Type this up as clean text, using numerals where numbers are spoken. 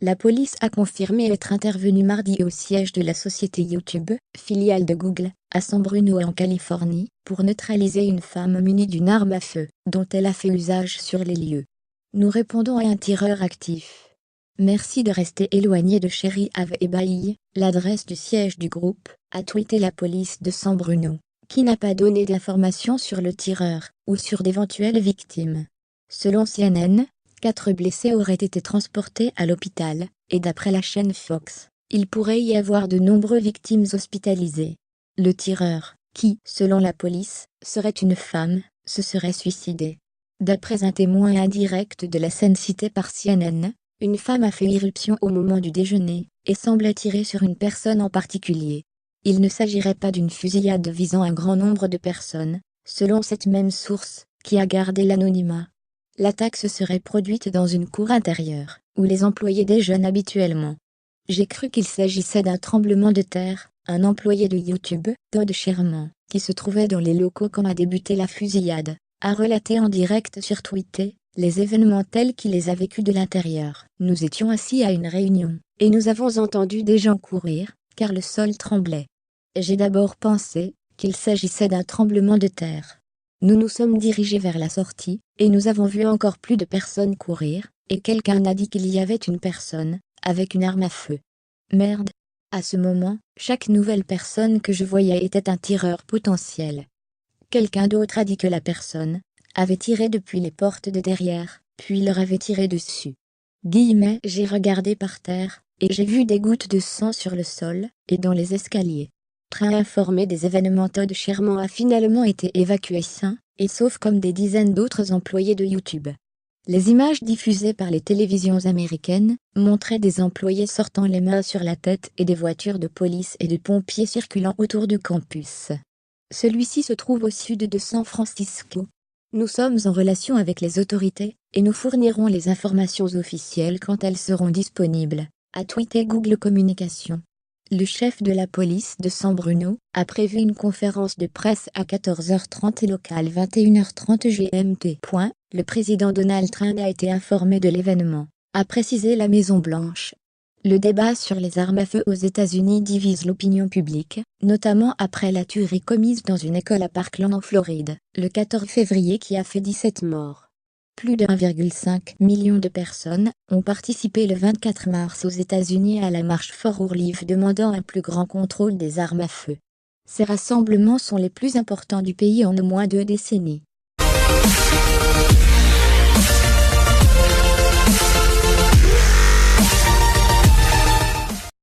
La police a confirmé être intervenue mardi au siège de la société YouTube, filiale de Google, à San Bruno en Californie, pour neutraliser une femme munie d'une arme à feu, dont elle a fait usage sur les lieux. Nous répondons à un tireur actif. Merci de rester éloigné de Cherry Ave et Bailly, l'adresse du siège du groupe, a tweeté la police de San Bruno, qui n'a pas donné d'informations sur le tireur, ou sur d'éventuelles victimes. Selon CNN, 4 blessés auraient été transportés à l'hôpital, et d'après la chaîne Fox, il pourrait y avoir de nombreuses victimes hospitalisées. Le tireur, qui, selon la police, serait une femme, se serait suicidé. D'après un témoin indirect de la scène citée par CNN, une femme a fait irruption au moment du déjeuner, et semblait tirer sur une personne en particulier. Il ne s'agirait pas d'une fusillade visant un grand nombre de personnes, selon cette même source, qui a gardé l'anonymat. L'attaque se serait produite dans une cour intérieure, où les employés déjeunent habituellement. J'ai cru qu'il s'agissait d'un tremblement de terre, un employé de YouTube, Todd Sherman, qui se trouvait dans les locaux quand a débuté la fusillade, a relaté en direct sur Twitter, les événements tels qu'il les a vécus de l'intérieur. Nous étions assis à une réunion, et nous avons entendu des gens courir, car le sol tremblait. J'ai d'abord pensé qu'il s'agissait d'un tremblement de terre. Nous nous sommes dirigés vers la sortie, et nous avons vu encore plus de personnes courir, et quelqu'un a dit qu'il y avait une personne, avec une arme à feu. Merde. À ce moment, chaque nouvelle personne que je voyais était un tireur potentiel. Quelqu'un d'autre a dit que la personne avait tiré depuis les portes de derrière, puis leur avait tiré dessus. J'ai regardé par terre, et j'ai vu des gouttes de sang sur le sol, et dans les escaliers. Très informé des événements, Todd Sherman a finalement été évacué sain et sauf comme des dizaines d'autres employés de YouTube. Les images diffusées par les télévisions américaines montraient des employés sortant les mains sur la tête et des voitures de police et de pompiers circulant autour du campus. Celui-ci se trouve au sud de San Francisco. Nous sommes en relation avec les autorités, et nous fournirons les informations officielles quand elles seront disponibles, a tweeté Google Communications. Le chef de la police de San Bruno a prévu une conférence de presse à 14h30 locale 21h30 GMT. Le président Donald Trump a été informé de l'événement, a précisé la Maison-Blanche. Le débat sur les armes à feu aux États-Unis divise l'opinion publique, notamment après la tuerie commise dans une école à Parkland en Floride, le 14 février qui a fait 17 morts. Plus de 1,5 million de personnes ont participé le 24 mars aux États-Unis à la marche For Our Life demandant un plus grand contrôle des armes à feu. Ces rassemblements sont les plus importants du pays en au moins 2 décennies.